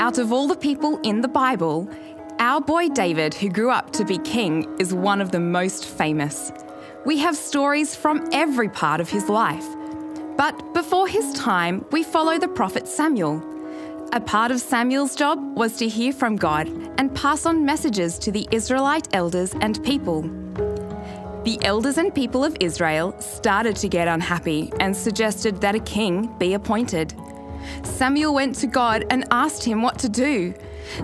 Out of all the people in the Bible, our boy David, who grew up to be king, is one of the most famous. We have stories from every part of his life. But before his time, we follow the prophet Samuel. A part of Samuel's job was to hear from God and pass on messages to the Israelite elders and people. The elders and people of Israel started to get unhappy and suggested that a king be appointed. Samuel went to God and asked him what to do.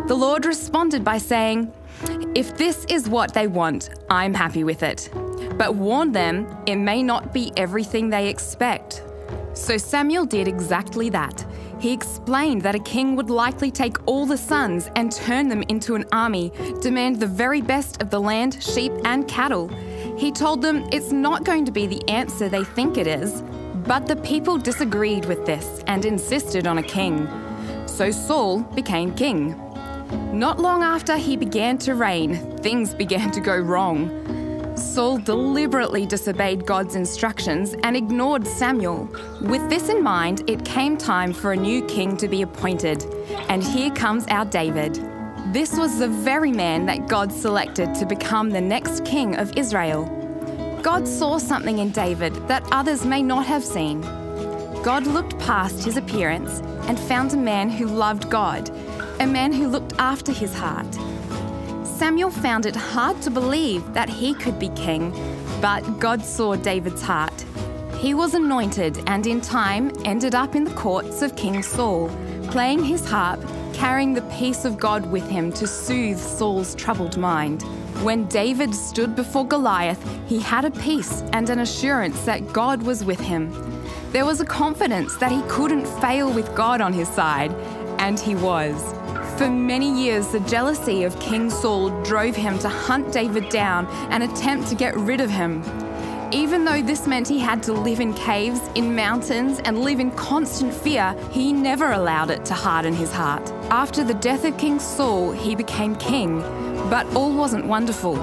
The Lord responded by saying, "If this is what they want, I'm happy with it. But warn them, it may not be everything they expect." So Samuel did exactly that. He explained that a king would likely take all the sons and turn them into an army, demand the very best of the land, sheep, and cattle. He told them it's not going to be the answer they think it is. But the people disagreed with this and insisted on a king. So Saul became king. Not long after he began to reign, things began to go wrong. Saul deliberately disobeyed God's instructions and ignored Samuel. With this in mind, it came time for a new king to be appointed. And here comes our David. This was the very man that God selected to become the next king of Israel. God saw something in David that others may not have seen. God looked past his appearance and found a man who loved God, a man who looked after his heart. Samuel found it hard to believe that he could be king, but God saw David's heart. He was anointed and in time ended up in the courts of King Saul, playing his harp, carrying the peace of God with him to soothe Saul's troubled mind. When David stood before Goliath, he had a peace and an assurance that God was with him. There was a confidence that he couldn't fail with God on his side, and he was. For many years, the jealousy of King Saul drove him to hunt David down and attempt to get rid of him. Even though this meant he had to live in caves, in mountains, and live in constant fear, he never allowed it to harden his heart. After the death of King Saul, he became king, but all wasn't wonderful.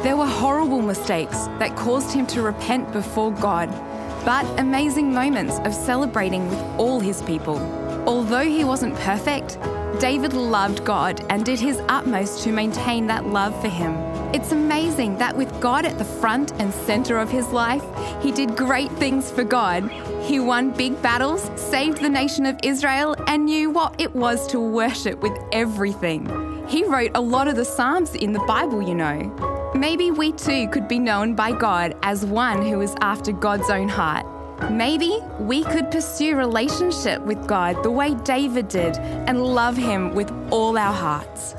There were horrible mistakes that caused him to repent before God, but amazing moments of celebrating with all his people. Although he wasn't perfect, David loved God and did his utmost to maintain that love for him. It's amazing that with God at the front and center of his life, he did great things for God. He won big battles, saved the nation of Israel, and knew what it was to worship with everything. He wrote a lot of the Psalms in the Bible, you know. Maybe we too could be known by God as one who is after God's own heart. Maybe we could pursue relationship with God the way David did and love him with all our hearts.